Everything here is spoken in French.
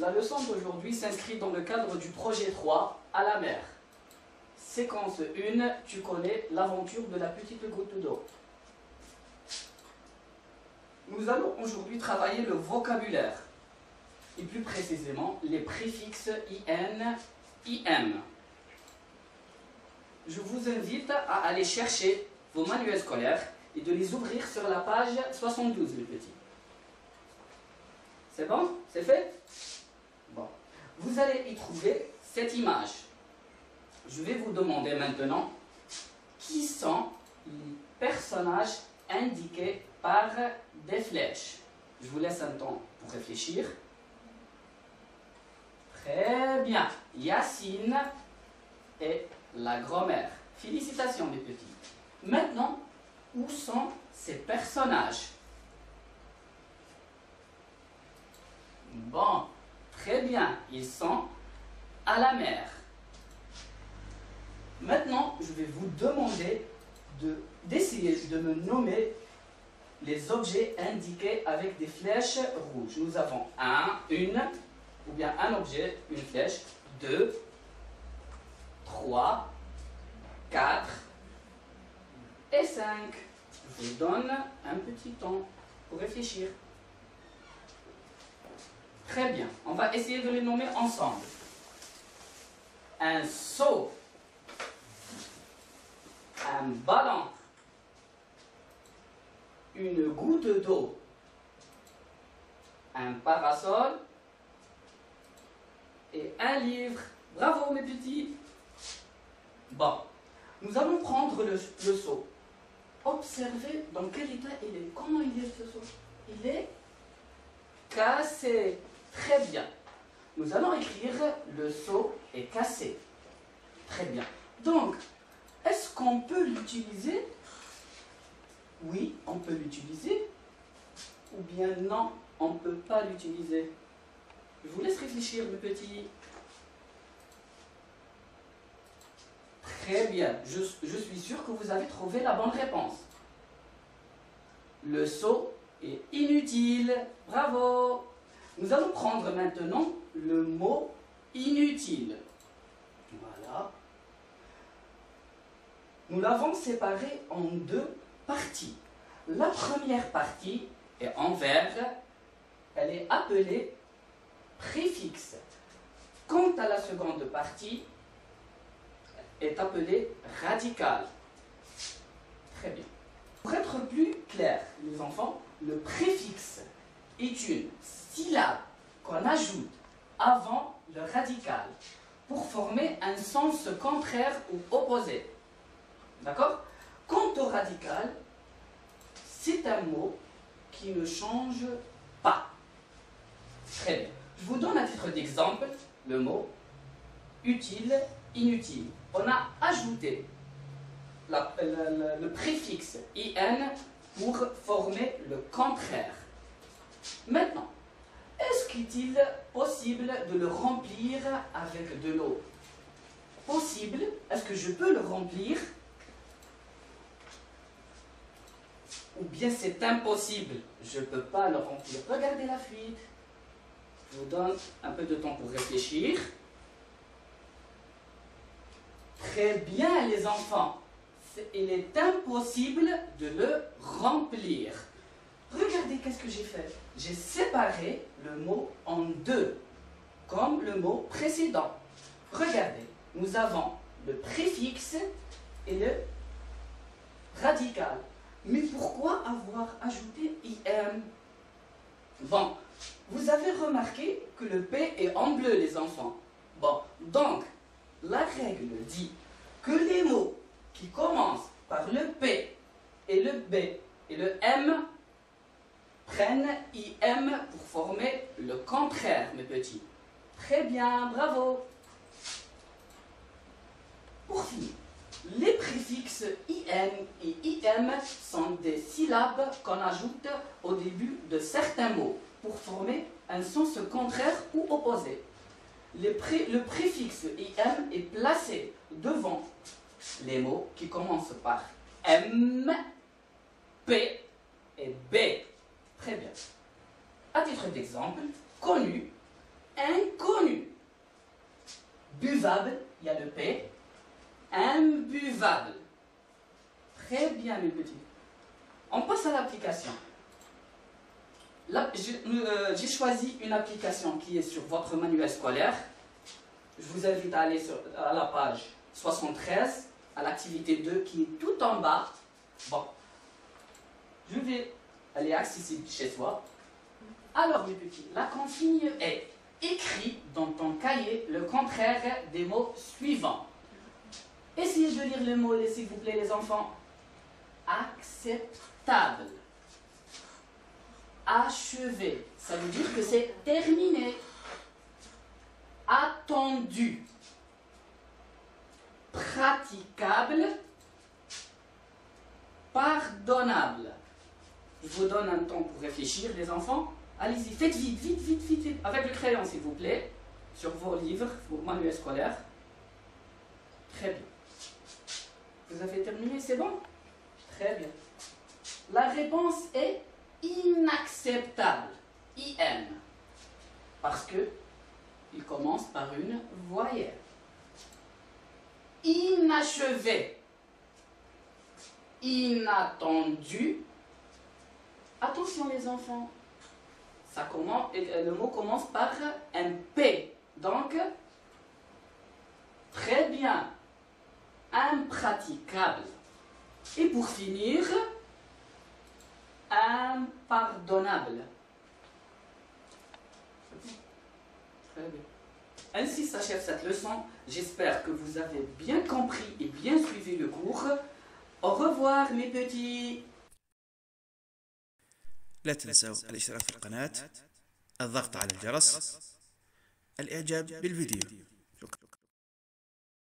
La leçon d'aujourd'hui s'inscrit dans le cadre du projet 3 à la mer. Séquence 1, tu connais l'aventure de la petite goutte d'eau. Nous allons aujourd'hui travailler le vocabulaire, et plus précisément les préfixes IN, IM. Je vous invite à aller chercher vos manuels scolaires et de les ouvrir sur la page 72, les petits. C'est bon? C'est fait? Bon. Vous allez y trouver cette image. Je vais vous demander maintenant qui sont les personnages indiqués par des flèches. Je vous laisse un temps pour réfléchir. Très bien. Yacine et la grand-mère. Félicitations les petits. Maintenant, où sont ces personnages? Bon, très bien. Ils sont à la mer. Maintenant, je vais vous demander d'essayer de me nommer les objets indiqués avec des flèches rouges. Nous avons ou bien un objet, une flèche, 2, 3, 4 et 5. Je vous donne un petit temps pour réfléchir. Très bien, on va essayer de les nommer ensemble. Un seau, un ballon, une goutte d'eau, un parasol et un livre. Bravo mes petits. Bon, nous allons prendre le seau. Observez dans quel état il est. Comment il est ce seau? Il est cassé. Très bien. Nous allons écrire le seau est cassé. Très bien. Donc, est-ce qu'on peut l'utiliser? Oui, on peut l'utiliser. Ou bien non, on ne peut pas l'utiliser. Je vous laisse réfléchir, mes petits. Très bien. Je suis sûr que vous avez trouvé la bonne réponse. Le seau est inutile. Bravo. Nous allons prendre maintenant le mot inutile. Voilà. Nous l'avons séparé en deux parties. La première partie est en vert. Elle est appelée préfixe. Quant à la seconde partie, est appelée radicale. Très bien. Pour être plus clair, les enfants, le préfixe est une syllabe qu'on ajoute avant le radical pour former un sens contraire ou opposé. D'accord? Quant au radical, c'est un mot qui ne change pas. Très bien. Je vous donne à titre d'exemple le mot utile, inutile. On a ajouté le préfixe IN pour former le contraire. Maintenant, est-ce qu'il est possible de le remplir avec de l'eau? Possible. Est-ce que je peux le remplir? Ou bien c'est impossible? Je ne peux pas le remplir. Regardez la fuite. Je vous donne un peu de temps pour réfléchir. Très bien les enfants. Il est impossible de le remplir. Regardez qu'est-ce que j'ai fait. J'ai séparé le mot en deux, comme le mot précédent. Regardez, nous avons le préfixe et le radical. Mais pourquoi avoir ajouté IM? Bon, vous avez remarqué que le P est en bleu, les enfants. Bon, donc, la règle dit que les mots qui commencent par le P et le B et le M prennent IM pour former le contraire, mes petits. Très bien, bravo. Pour finir, les préfixes IN et IM sont des syllabes qu'on ajoute au début de certains mots pour former un sens contraire ou opposé. Le préfixe IM est placé devant les mots qui commencent par M, P et B. Très bien. À titre d'exemple, connu, inconnu. Buvable, il y a le P. Imbuvable. Très bien, mes petits. On passe à l'application. J'ai choisi une application qui est sur votre manuel scolaire. Je vous invite à aller à la page 73, à l'activité 2 qui est tout en bas. Bon, elle est accessible chez soi. Alors, mes petits, la consigne est: écris dans ton cahier le contraire des mots suivants. Essayez de lire le mot, s'il vous plaît, les enfants. Acceptable. Achevé, ça veut dire que c'est terminé. Attendu. Praticable. Pardonnable. Je vous donne un temps pour réfléchir, les enfants. Allez-y, faites vite, vite, vite, vite, vite. Avec le crayon, s'il vous plaît, sur vos livres, vos manuels scolaires. Très bien. Vous avez terminé, c'est bon? Très bien. La réponse est inacceptable. IN. Parce que il commence par une voyelle. Inachevé. Inattendu. Attention les enfants. Le mot commence par un P. Donc, très bien. Impraticable. Et pour finir, impardonnable. Très bien. Ainsi s'achève cette leçon. J'espère que vous avez bien compris et bien suivi le cours. Au revoir mes petits. لا تنسوا الاشتراك في القناة، الضغط على الجرس، الإعجاب بالفيديو.